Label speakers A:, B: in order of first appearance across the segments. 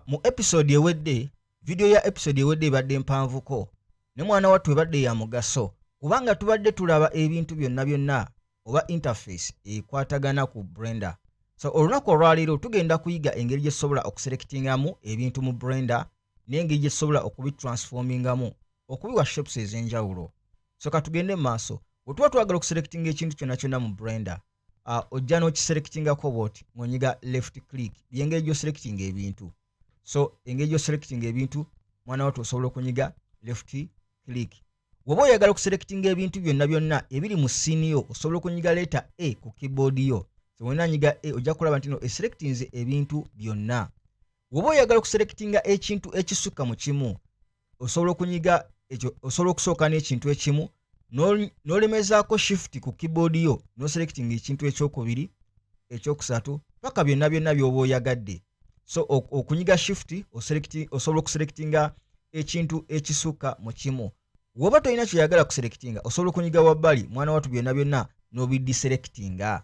A: Mu episode ewedde, video ya episode ewedde ebadde mpanvuko ne mwana wattu ebadde ya mugaso kubanga tubadde tulaba ebintu byonna oba interface ekwatagana ku Blender. So olunaku olwaleero tugenda kuyiga engeri gye tusobola okuselectingamu ebintu mu Blender n'engeri gye tusobola okubitransformingamu okubiwa shapes ez'enjawulo. So katugende mu maaso. Bwe tuba twagala okuselectinga ekintu kyonna mu Blender, ojja n'okiselectingako bw'oti ng'onyiga left click y'engeri gy'oselectinga ebintu. So engeri gy'oselectinga ebintu mwana wattu osobola okunyiga left click. Bw'oba oyagala okuselectinga ebintu byonna ebiri mu scene yo osobola okunyiga letter A ku keyboard yo. So wena nyiga A ojja kulaba nti no eselectinze ebintu byonna. Bw'oba oyagala okuselectinga ekintu ekisukka mu kimu osobola okunyiga ekyo, osobola okusooka n'ekintu ekimu n'olemezaako shift ku keyboard yo n'oselectinga ekintu ekyokubiri, ekyokusatu paka byonna by'oba oyagadde. So okunyiga shift osobola okuselectinga ekintu ekisukka mu kimu. Woba tolina kyoyagala kuselectinga osobola okunyiga wabbali mwana wattu byonna n'obidiselectinga.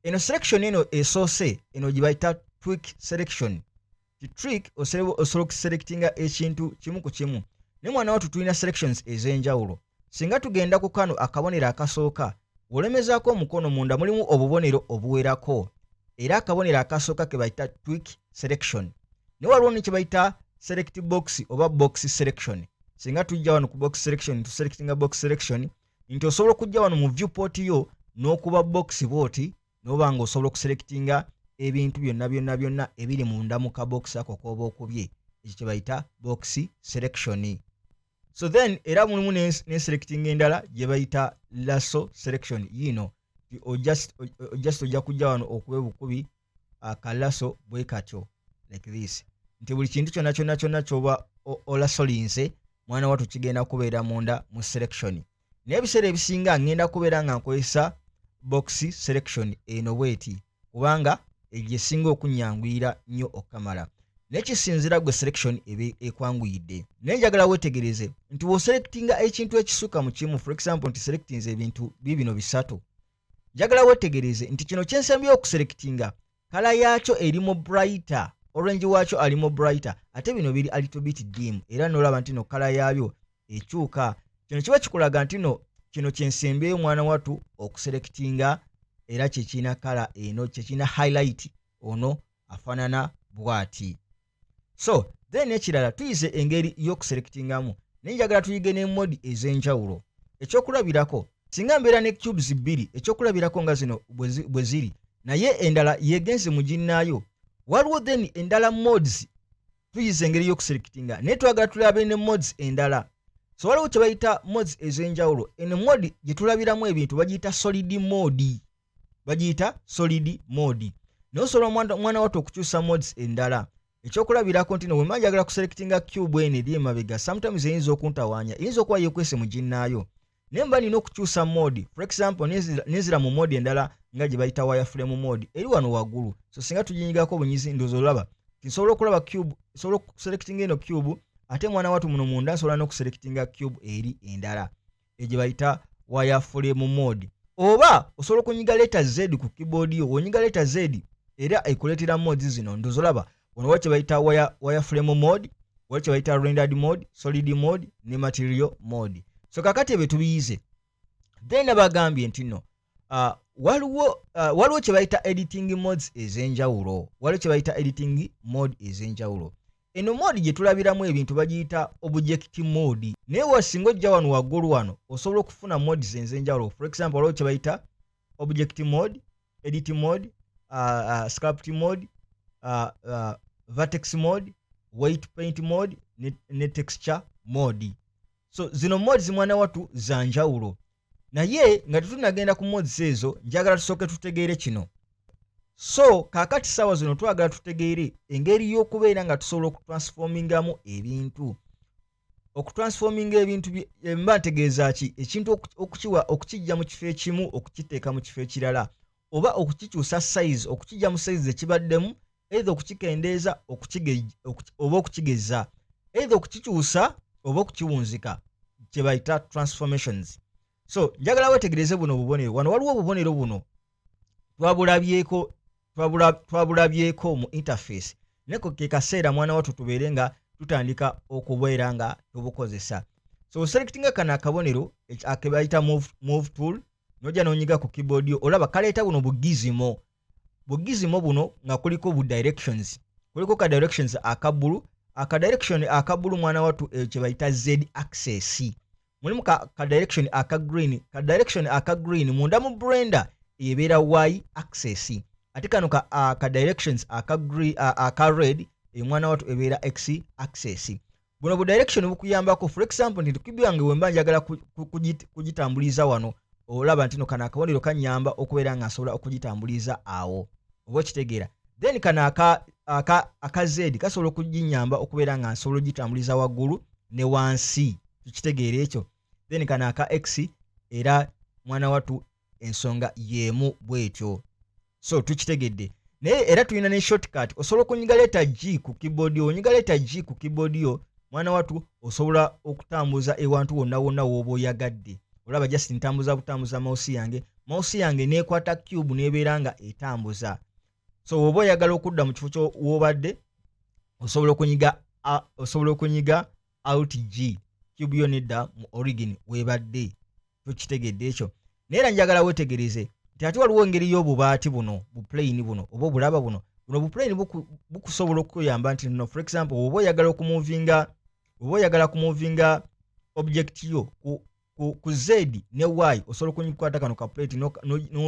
A: Eno selection eno esoose eno gye bayita tweak selection. Ki tweak osobola okuselectinga ekintu kimu ku kimu. Ne mwana wattu tulina selections ez'enjawulo. Singa tugenda ku kano akabonero akasooka, olemezaako omukono munda mulimu obubonero obuwerako. Era akabonero akasooka ke bayita tweak selection. Ne waliwo ne kye bayita select box oba box selection. Singa tujja wano ku box selection, tuselectinga box selection, nti osobola okujja wano mu viewport yo n'okuba box bw'oti n'oba ng'osobola okuselectinga ebintu byonna ebiri munda mu kabox ako k'oba okubye. Ekyo kye bayita box selection. So then era mulimu ne selecting endala gye bayita lasso selection. Yino ojja kujja wano okuba bukubi akalaso bwe katyo like this. Nti buli kintu kyonna ky'oba olasolinze mwana wattu kigenda kubeera munda mu selection. Naye ebiseera ebisinga ngenda kubeera nga nkozesa box selection eno bweti kubanga egye singa okunyanguyira nnyo okamala. Nekisinzira gwe selection ebe ekwanguyidde. Naye njagala weetegereze nti bw'oselectinga ekintu ekisukka mu kimu, for example nti selectinze ebintu bibino bisatu, njagala weetegereze nti kino kyensembye okuselectinga kala yaakyo erimu brighter, orange waakyo alimu brighter, ate bino biri a little bit dim, era n'olaba nti no kala yaabyo ekyuka. Kino kiba kikulaga nti no kino kyensembyeyo mwana wattu okuselectinga era kyekina kala eno, kyekina highlight ono afaanana bw'ati. So then ekirala tuyize engeri y'okuselectingamu. Naye njagala tuyige ne modi ez'enjawulo. Ekyokulabirako singa mbeera ne cubes bbiri, ekyokulabirako nga zino bwe ziri naye endala yegenze mu ginnaayo, waliwo then endala mods tuyize engeri y'okuselectinga naye twagala tulabe ne mods endala. So waliwo kye bayita mods ez'enjawulo. Eno modi gye tulabiramu ebintu bagiyita solid mode. Bagiyita solid mode. Naye osobola mwana wattu okukyusa mods endala. Ekyokulabirako nti no bwe njagala kuselectinga cube eno eri emabega, sometimes eyinza okuntawaanya, eyinza okuba yeekwese mu ginnaayo. Naye mba nina okukyusa mode. For example nezira mu mode endala nga gye bayita wireframe mode eri wano waggulu. So singa tuginyigako bunyizi ndozo olaba nsobola okulaba cube, nsobola okuselectinga eno cube, ate mwana wattu muno munda nsobola n'okuselectinga cube eri endala egye bayita wireframe mode. Oba osobola okunyiga letter Z ku keyboard yo, onyiga letter Z era ekuleetera modes zino ndozo olaba. Wano waliwo kye bayita wireframe mode, waliwo kye bayita rendered mode, solid mode ne material mode. So kakati ebyo tubiyize. Then nabagambye nti no waliwo kye bayita editing modes ez'enjawulo. Waliwo kye bayita editing mode ez'enjawulo. Eno mode gye tulabiramu ebintu bagiyita object mode. Naye wasinga ojja wano waggulu wano osobola okufuna modes ez'enjawulo. For example waliwo kye bayita object mode, edit mode, sculpt mode, vertex mode, white paint mode ne texture mode. So zino modes mwana wattu za njawulo. Naye nga tetunagenda ku modes ezo, njagala tusooke tutegeere kino. So kaakati ssaawa zino twagala tutegeere engeri y'okubeera nga tusobola okutransformingamu ebintu. Okutransforminga ebintu mba ntegeeza ki? Ekintu okukijja mu kifo ekimu okukiteeka mu kifo ekirala, oba okukikyusa size, okukijja mu size ekibaddemu, either okukikendeeza oba okukigeza, either okukikyusa oba okukiwunzika, kye bayita transformations. So njagala weetegereze buno obubonero. Wano waliwo obubonero buno twabulabyeko mu interface. neko ke kaseera mwana wattu tubeere nga tutandika okubeera nga tubukozesa. So selectinga kana akabonero akebayita move tool noja nonyiga ku keyboard yo olaba kaleeta buno bugizimo buno nga kuliko bu directions, kuliko ka directions akabulu, aka direction akabulu mwana wattu kye bayita z axis, mulimu ka direction aka green munda mu blender ebeera y axis, ate kano ka directions aka red mwana wattu ebeera x axis. Buno bu direction bukuyambako, for example nti cube yange wemba njagala kugitambuliza wano, olaba ntino kana akabonero kanyamba okubeera nga nsobola okugitambuliza awo oba okitegeera. Then kana aka z kasobola okuginyamba okubeera nga nsobola ogitambuliza waggulu ne wansi, tukitegeera ekyo. Then kana aka x era mwana wattu ensonga yemu bwetyo, so tukitegedde. Naye era tulina ne shortcut, osobola okunyiga letter G ku keyboard yo, onyiga letter G ku keyboard yo mwana wattu osobola okutambuza ewantu wonna wonna w'oba oyagadde. Olaba just butambuza mouse yange nekwata cube nebeera nga etambuza. So oba oyagala okudda mu kifo kyo w'obadde osobola okunyiga alt G, cube yo nedda mu origin webadde, tukitegedde ekyo. Naye era njagala wetegereze nti ate waliwo engeri y'obubaati buno, bu plane buno oba obulaba buno bu plane bukusobola okuyamba nti no, for example oba oyagala kumuvinga object yo ku z ne y, osobola okunyikwata kano ka plate no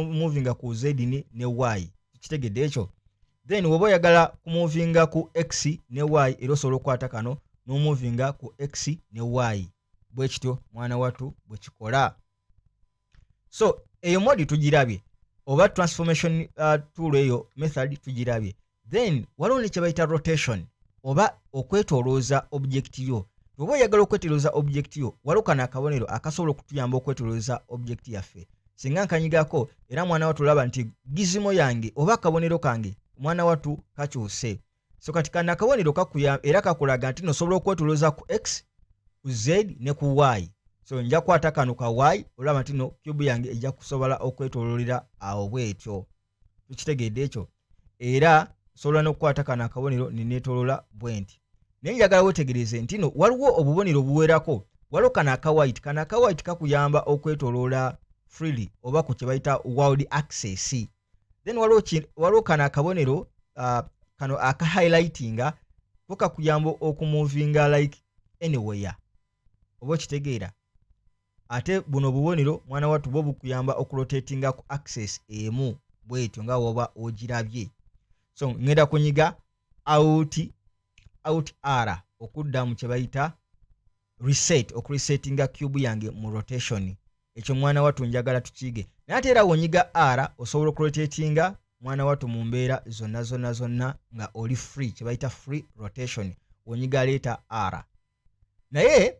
A: movinga ku z ne y, kitegedde ekyo. Then oba oyagala kumuvinga ku x ne y, era osobola okukwata kano no movinga ku x ne y, bwe kityo mwana wattu bwe kikola. So eyo modi tugirabye, oba transformation tool eyo method tugirabye. Then waliwo ne kye bayita rotation oba okwetolooza object yo. Oba oyagala okwetolooza object yo, waliwo kana akabonero akasobola okutuyamba okwetolooza object yaffe. Singa nkanyigako era mwana wattu olaba nti gizimo yange oba akabonero kange mwana wattu kakyuse. So kati kana akabonero kakuyamba era kakulaga nti nosobola okwetolooza ku x, ku z ne ku y. So nja kwata kano ka y, olaba nti no cube yange ejja kusobola okwetoloolera awo bwetyo, tukitegedde ekyo. Era sobola n'okukwata kano akabonero neneetoloola bwenti. Naye njagala wetegereze nti no waliwo obubonero buwerako, waliwo kana aka white kakuyamba okwetoloola freely oba ku kye bayita world access. Then waliwo kana akabonero kano aka highlightinga ko kakuyamba okumuvinga like anywhere oba kitegeera. Ate buno bubonero mwana wattu bwo bukuyamba okurotatinga ku access emu bwetyo nga woba ogirabye. So ngenda kunyiga out R okudda mu kye bayita reset, okuresettinga cube yange mu rotation. Ekyo mwana wattu njagala tukige. Naye ate era wonyiga R osobola okurotatinga mwana wattu mu mbeera zonna nga oli free, kye bayita free rotation, wonyiga letter R. Naye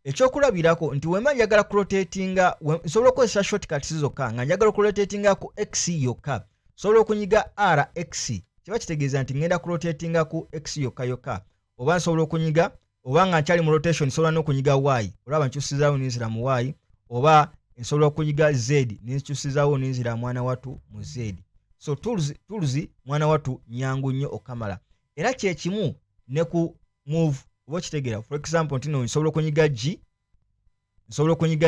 A: ekyokulabirako nti wemba njagala kurotatinga, nsobola okukozesa shortcuts zokka nga njagala okurotatinga ku x yokka, sobola okunyiga RX, kiba kitegeeza nti ngenda kurotatinga ku x yokka, oba nsobola okunyiga, oba nga nkyali mu rotation sobola n'okunyiga y, olaba nkyusizaawo n'enzira mu y, oba nsobola okunyiga z n'enkyusizaawo n'enzira mwana wattu mu z. So tools mwana wattu nyangu nnyo okamala. Era kye kimu ne ku move oba kitegeera. For example ntino nsobola okunyiga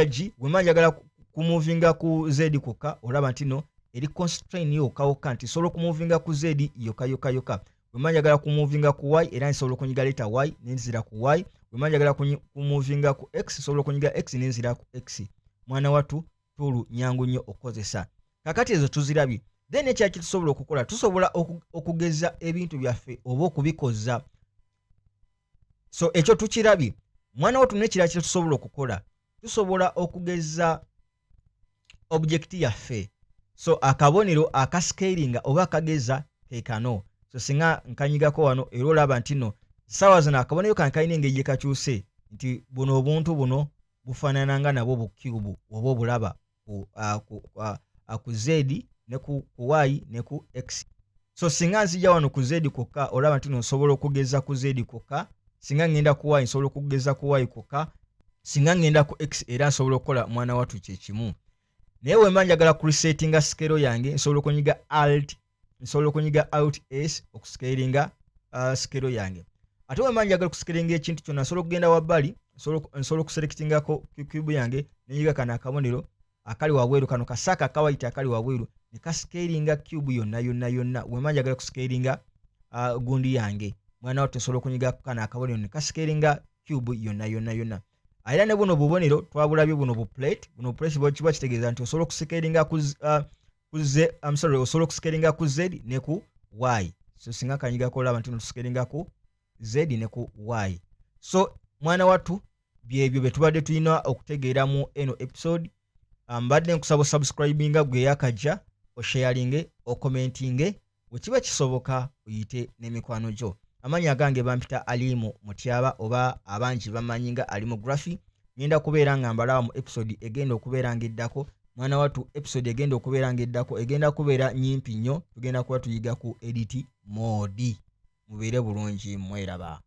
A: G, wemba njagala kumuvinga ku z kokka, olaba ntino eri constraint yokka nti sobola okumuvinga ku z yokka. Wemba njagala kumuvinga ku y era nsobola okunyiga letter y nenzira ku y. Wemba njagala kumuvinga ku x, sobola okunyiga x nenzira ku x. Mwana wattu tool nyangu nnyo okozesa. Kakati ezo tuzirabye. Then ekyaki tusobola okukola, tusobola okugeza ebintu byaffe oba okubikoza. So ekyo tukirabye. Mwana wattu nekira kye tusobola okukola, tusobola okugeza object yaffe. So akabonero akascalinga oba akageza kekano. So singa nkanyigako wano era olaba nti no sawa zino akabonero kankalina engeri kakyuse nti buno obuntu buno bufaanananga nabo bu cube oba obulaba ku z ne ku y ne ku x. So singa nzija wano ku z kokka, olaba nti no nsobola okugeza ku z kokka. Singa ngenda ku y nsobola okugeza ku y kokka. Singa ngenda ku x era nsobola okukola mwana wattu kye kimu. Naye wemba njagala ku resettinga scale yange, nsobola okunyiga alt S okuscalinga skero yange. Ate we manja njagala kusikiringa ekintu kyonna nsobola okugenda wabbali nsobola okuselectingako cube yange nenyiga kana akabonero akali wabweru kano kasaka kawaita akali wabweru ne kascalinga cube yonna we manja njagala kuscalinga gundi yange mwana wattu nsobola okunyiga kana akabonero ne kascalinga cube yonna. Era ne buno bubonero twabulabye buno plate bwe kitegeeza nti osobola okuscalinga osobola okuscalinga ku Z ne ku Y. So singa kanyiga ko laba nti tuscalinga ku Z ne ku Y. So mwana wattu byebyo betubadde tulina okutegeera mu eno episode. Mbadde nkusaba subscribinga gwe yakajja osharinge okomentinge wekiba kisoboka uyite n'emikwano gyo. Amanya gange bampita Alimu Mutyaba oba abangi bamanyinga Alimu Graphy. Ngenda kubeera nga mbalaba mu episode egenda okubeera ng'eddako. Mwana wattu episode egenda okubeera ng'eddako egenda kubeera nyimpi nnyo. Tugenda kuba tuyiga ku edit mode. Mubeere bulungi mweraba.